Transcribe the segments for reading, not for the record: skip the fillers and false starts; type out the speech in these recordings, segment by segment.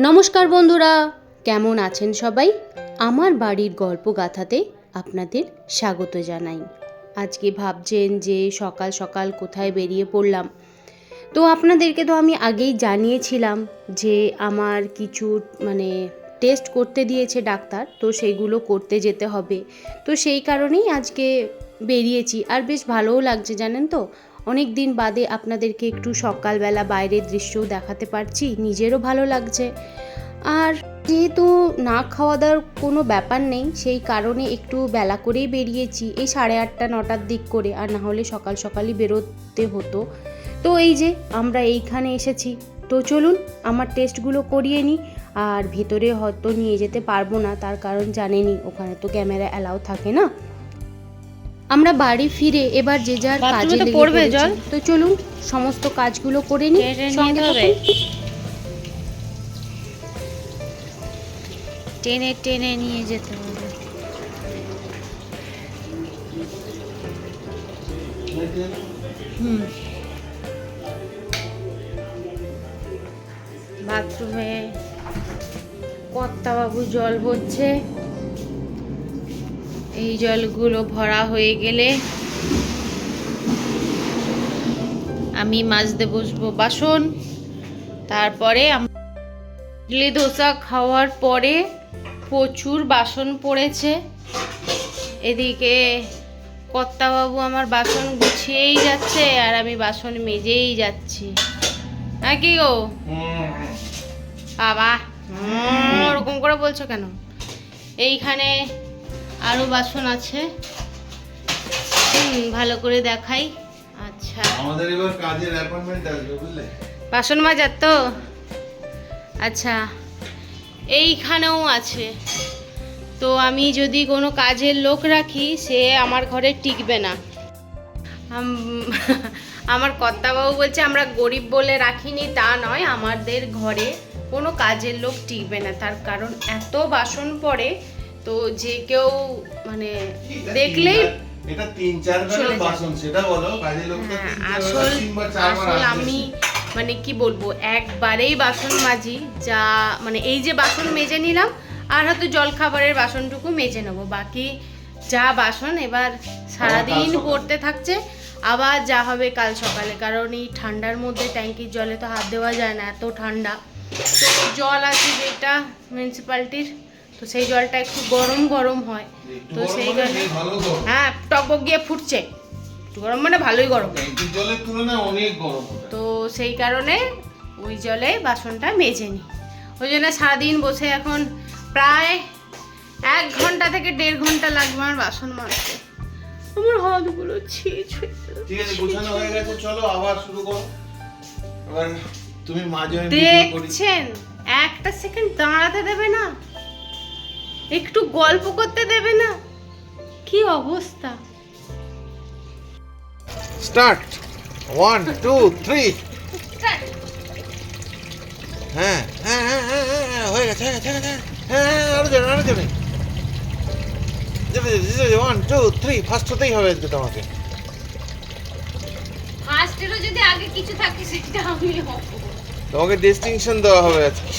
নমস্কার বন্ধুরা, কেমন আছেন সবাই? আমার বাড়ির গল্প গাথাতে আপনাদের স্বাগত জানাই। আজকে ভাবছেন যে সকাল সকাল কোথায় বেরিয়ে পড়লাম। তো আপনাদেরকে তো আমি আগেই জানিয়েছিলাম যে আমার কিছু টেস্ট করতে দিয়েছে ডাক্তার, তো সেগুলো করতে যেতে হবে। তো সেই কারণেই আজকে বেরিয়েছি। আর বেশ ভালোও লাগছে জানেন তো, অনেক দিন বাদে আপনাদেরকে একটু সকালবেলা বাইরের দৃশ্যও দেখাতে পারছি, নিজেরও ভালো লাগছে। আর যেহেতু না খাওয়া দাওয়ার কোনো ব্যাপার নেই, সেই কারণে একটু বেলা করেই বেরিয়েছি, এই 8:30 9টার দিক করে, আর না হলে সকাল সকালই বেরোতে হতো। তো এই যে আমরা এইখানে এসেছি, তো চলুন আমার টেস্টগুলো করিয়ে নিই। আর ভেতরে হয়তো নিয়ে যেতে পারবো না, তার কারণ জানেনই ওখানে তো ক্যামেরা অ্যালাউ থাকে না। আমরা বাড়ি ফিরে এবার যে যার কাজে লেগে পড়েছি। তো চলুন সমস্ত কাজগুলো করে নিই, সঙ্গে থাকুন। টেনে টেনে নিয়ে যেতে হবে। বাথরুমে কর্তাবাবু জল ভরছে। এই জলগুলো ভরা হয়ে গেলে আমি মাজতে বসবো বাসন। তারপরে ইডলি ধোসা খাওয়ার পরে প্রচুর বাসন পড়েছে। এদিকে কর্তাবাবু আমার বাসন গুছিয়েই যাচ্ছে আর আমি বাসন মেজেই যাচ্ছি। হ্যাঁ কি গো বাবা, ওরকম করে বলছো কেন? এইখানে আরো বাসন আছে, ভালো করে দেখাই। আচ্ছা, আমাদের এবার কাজের অ্যাপয়েন্টমেন্ট আসবে বুঝলে, বাসন মাজার তো। আচ্ছা, এইখানেও আছে। তো আমি যদি কোনো কাজের লোক রাখি, সে আমার ঘরে টিকবে না। আমার কর্তাবাবু বলছে আমরা গরিব বলে রাখিনি, তা নয়, আমাদের ঘরে কোনো কাজের লোক টিকবে না। তার কারণ এত বাসন পড়ে, তো যে কেউ দেখলেই এটা 3-4 বেলার বাসন, সেটা বলো কাজের লোকটা আসল আমি কি বলবো, একবারেই বাসন মাজি। যা এই যে বাসন মেজে নিলাম, আর হয়তো জল খাবারের বাসনটুকু মেজে নেবো, বাকি যা বাসন এবার সারাদিন পড়তে থাকছে। আবার যা হবে কাল সকালে, কারণ এই ঠান্ডার মধ্যে ট্যাঙ্কির জলে তো হাত দেওয়া যায় না, এত ঠান্ডা। তো জল আছে যেটা মিউনিসিপ্যালিটির, তো সেই জলটা একটু গরম গরম হয়, তো সেই জন্য হ্যাঁ টকবক গিয়ে ফুটছে। একটু গরম ভালোই গরম, জলের তুলনায় অনেক গরম। তো সেই কারণে ওই জলে বাসনটা মেজে নিই। ওই জন্য সারাদিন বসে এখন প্রায় 1 ঘন্টা থেকে 1.5 ঘন্টা লাগবে আমার বাসন মাজতে। আমার হাতগুলো ঠিক আছে, গোছানো হয়ে গেছে, চলো আবার শুরু করো। এবার তুমি মাঝে দেখছেন, একটা সেকেন্ড দাঁড়াতে দেবে না, একটু গল্প করতে দেবে না, কি অবস্থা। স্টার্ট 1 2 3 হ্যাঁ হ্যাঁ হ্যাঁ হ্যাঁ হয়ে গেছে হ্যাঁ আরো যাবে 1 2 3 ফার্স্ট হতেই হবে তোমাকে। ফার্স্টেরও যদি আগে কিছু থাকে সেটা আমি হব, তোমাকে ডিস্টিংশন দেওয়া হবে আজকে।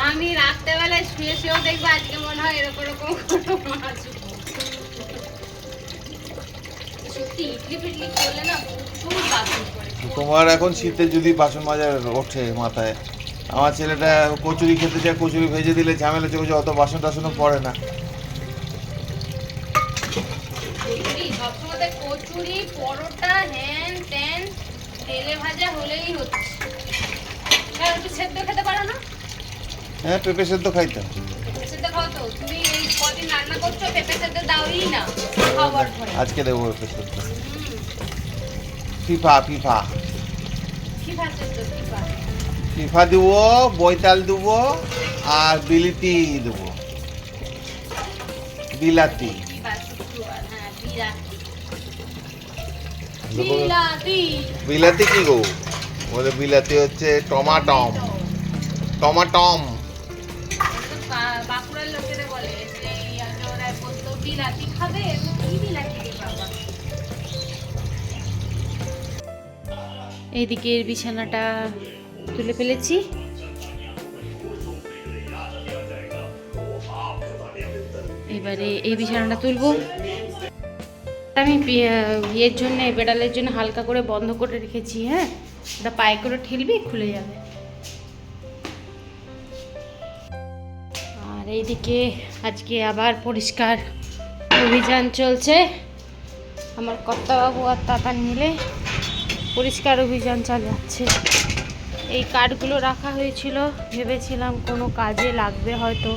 আমি রাত্রেবেলায় শুয়ে শুয়েও দেখবো আজকে মনে হয় এরকম এরকম তোমার এখন শীতে যদি বাসন মাজা ওঠে মাথায়, আমার ছেলেটা কচুরি খেতে চায়, কচুরি ভেজে দিলে ঝামেলা চোখে, অত বাসন টাসনও পড়ে না। কচুরি পরোটা হ্যান ত্যান তেলে ভাজা হলেই হচ্ছে। একটু সেদ্ধ খেতে পারো না? হ্যাঁ, পেঁপে সেদ্ধ খাইতাম। পেঁপে সেদ্ধ খাও তো? তুমি এই কদিন রান্না করছো, পেঁপে সেদ্ধ দাওই না খাবার পরে। আজকে দেবো পেঁপে সেদ্ধ। ফিফা ফিফা ফিফা সেদ্ধ, ফিফা ফিফা দেবো, বৈতাল দেবো, আর বিলিতি দেবো, বিলাতি। বিলাতি কি গো? বলে বিলাতি হচ্ছে টমাটম, টমাটম। বাঁকুড়ার লোকেরা বলে যে ওরা বিলাতি খাবে, কি বিলাতি রে বাবা। এইদিকের বিছানাটা তুলে ফেলেছি। এবারে এই বিছানাটা তুলবো। আমি ইয়ের জন্য বেড়ালের জন্য হালকা করে বন্ধ করে রেখেছি। হ্যাঁ, ওটা পায়ে করে ঠেলবি, খুলে যাবে। আর এইদিকে আজকে আবার পরিষ্কার অভিযান চলছে। আমার কর্তাবাবু আর তাতান মিলে পরিষ্কার অভিযান চালাচ্ছে। এই কাঠগুলো রাখা হয়েছিল, ভেবেছিলাম কোনো কাজে লাগবে হয়তো,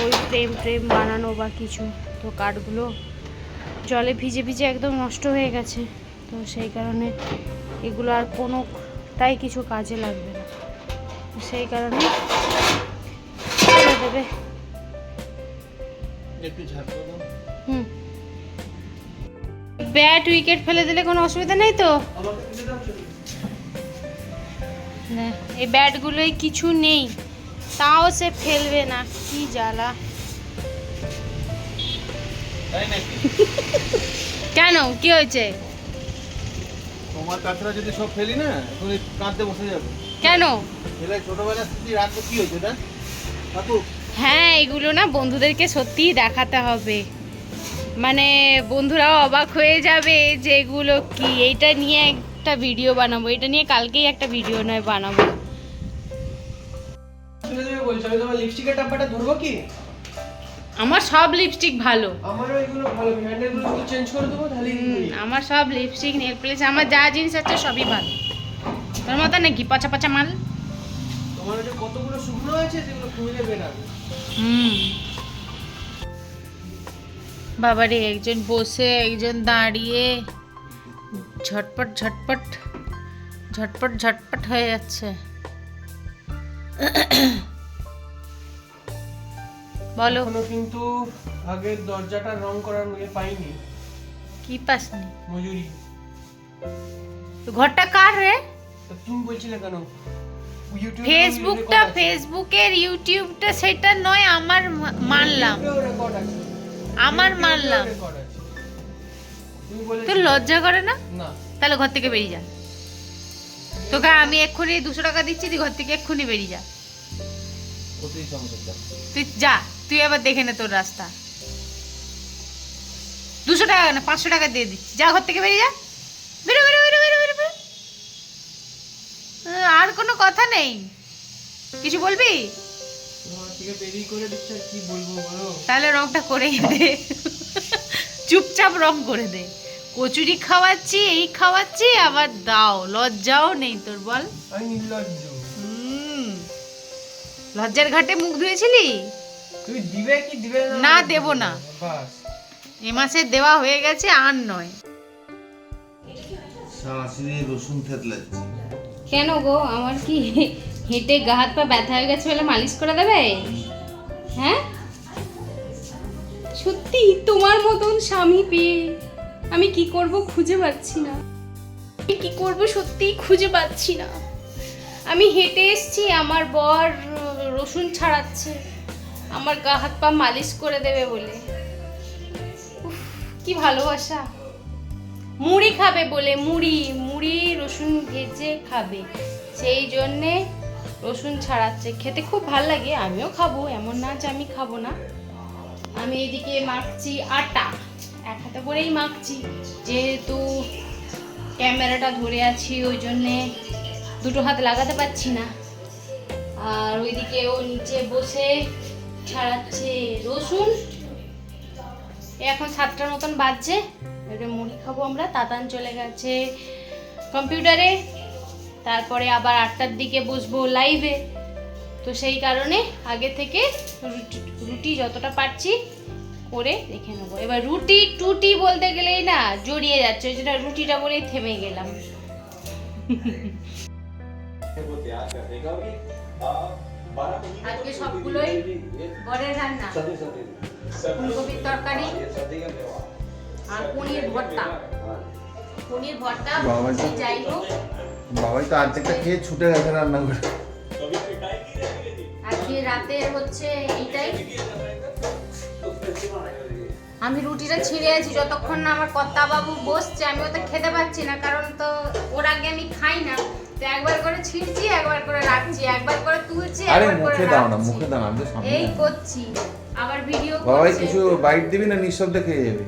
ওই ফ্রেম বানানো বা কিছু। তো কাঠগুলো জলে ভিজে ভিজে একদম নষ্ট হয়ে গেছে। তো সেই কারণে এগুলো আর কোনোটাই কিছু কাজে লাগবে না। সেই কারণে দেবে। হুম, ব্যাট উইকেট ফেলে দিলে কোনো অসুবিধা নেই তো? না, এই ব্যাটগুলোই কিছু নেই, তাও সে ফেলবে না, কি জ্বালা। কেন, কি হয়েছে? তোমার কাছরা যদি সব ফেলি না, এখন কাঁদতে বসে যাবে। কেন? ছেলে ছোটবেলার স্মৃতি রাখবো, কি হয়েছে না কাকু? হ্যাঁ, এগুলো না বন্ধুদেরকে সত্যিই দেখাতে হবে, মানে বন্ধুরাও অবাক হয়ে যাবে যে এগুলো কি। এইটা নিয়ে একটা ভিডিও বানাবো, এটা নিয়ে কালকেই একটা ভিডিও নয় বানাবো। বলছো আমি তোমার লিপস্টিকের ডাব্বাটা ধরবো কি? আমার সব লিপস্টিক ভালো, আমারও এগুলো ভালো, হ্যান্ডেলগুলো একটু চেঞ্জ করে দেবো তাহলে। আমার সব লিপস্টিক, নেল পলিশ, আমার যা জিনিস আছে সবই ভালো। তোর মতো নাকি পচা পচা মাল? তোমার ওটা কতগুলো শুকনো আছে যেগুলো খুঁজে বেরাবে। বাবারে, একজন বসে একজন দাঁড়িয়ে ঝটপট ঝটপট ঝটপট ঝটপট হয়ে যাচ্ছে। বলো। এখনো কিন্তু আগের দরজাটা রং করার পাইনি। কি পাসনি? মজুরি। তো ঘরটা কার রে? তো তুমি বলছিলে কেন? ফেসবুকের ইউটিউবটা সেটা নয়, আমার মানলাম, রেকর্ড আছে, আমার মানলাম। রেকর্ড আছে। তুমি বলে তোর লজ্জা করে না? না, তাহলে ঘর থেকে বেরিয়ে যা। তোকে আমি এক্ষুনি 200 টাকা দিচ্ছি, তুই ঘর থেকে এক্ষুনি বেরিয়ে যা। ওতেই সমস্যা। তুই যা, তুই আবার দেখে নে তোর রাস্তা। 200 টাকা না 500 টাকা দিয়ে দিচ্ছি, যা ঘর থেকে বেরিয়ে যা। বেরো বেরো বেরো বেরো বেরো বেরো। আর কোনো কথা নেই, কিছু বলবি? তোমার থেকে দেরি করে দিচ্ছে, আর কি বলবো বলো? তাহলে রংটা করেই দে, চুপচাপ রং করে দে। কচুরি খাওয়াচ্ছি, এই খাওয়াচ্ছি, আবার দাও, লজ্জাও নেই তোর, বল? আমি নির্লজ্জ। লজ্জার ঘাটে মুখ ধুয়েছিলি? তুমি দিবে কি দিবে না? না, দেব না। বাস, এ মাসে দেওয়া হয়ে গেছে, আর নয়। শাশুড়ি রসুন থেতলাচ্ছে। কেন গো, আমার কি হেঁটে গা হাত পা ব্যথা হয়ে গেছে বলে মালিশ করে দেবে? হ্যাঁ, সত্যি তোমার মতন স্বামী পেয়ে আমি কি করব খুঁজে পাচ্ছি না। আমি কি করব সত্যি খুঁজে পাচ্ছি না। আমি হেঁটে এসেছি, আমার বর রসুন ছাড়াচ্ছে আমার গা হাত পা মালিশ করে দেবে বলে। উফ, কি ভালোবাসা। মুড়ি খাবে বলে, মুড়ি রসুন ভেজে খাবে, সেই জন্যে রসুন ছাড়াচ্ছে। খেতে খুব ভালো লাগে, আমিও খাবো, এমন না যে আমি খাবো না। আমি এইদিকে মাখছি আটা, এক হাতে করেই মাখছি, যেহেতু ক্যামেরাটা ধরে আছি ওই জন্যে দুটো হাত লাগাতে পারছি না। আর ওইদিকে ও নিচে বসে ছাড়াচ্ছে রসুন। এখন 7টার মতন বাজছে, এবারে মুড়ি খাবো আমরা। তাতান চলে গেছে কম্পিউটারে, তারপরে আবার 8টার দিকে বসবো লাইভে। তো সেই কারণে আগে থেকে রুটি যতটা পারছি করে রেখে নেবো। এবার রুটি টুটি বলতে গেলেই না জড়িয়ে যাচ্ছে, ওই জন্য রুটিটা বলেই থেমে গেলাম। আজকে সবগুলোই ঘরের রান্না, ফুলকপির তরকারি আর পনির ভর্তা। পনির ভর্তা যাই হোক, বাবাই তো আর্ধেকটা খেয়ে ছুটে গেছে রান্না করে। আজকে রাতে হচ্ছে এইটাই। আমি রুটিটা ছিঁড়ে আছি, যতক্ষণ না আমার কর্তা বাবু বসছে আমি ওটা খেতে পাচ্ছি না, কারণ তো ওর আগে আমি খাই না। তো একবার করে ছিঁড়ছি, একবার করে রাখছি, একবার করে তুলছি, আরে একবার করে মুখে দাও না, রাখছি। মুখে দাও না, আমি তো সামনে এই আছি। করছি, আবার ভিডিও বাবাই করছি। কিছু বাইট দিবি না নিঃশব্দে খেয়ে যাবি?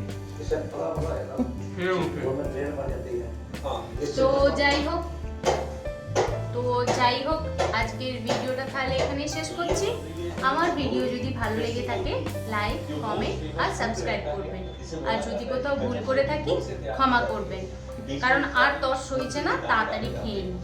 তো যাই হোক আজকের ভিডিওটা তাহলে এখানেই শেষ করছি। আমার ভিডিও যদি ভালো লেগে থাকে লাইক, কমেন্ট আর সাবস্ক্রাইব করবেন। আর যদি কোথাও ভুল করে থাকি ক্ষমা করবেন, কারণ আর তর সইছে না, তাড়াতাড়ি খেয়ে নিই।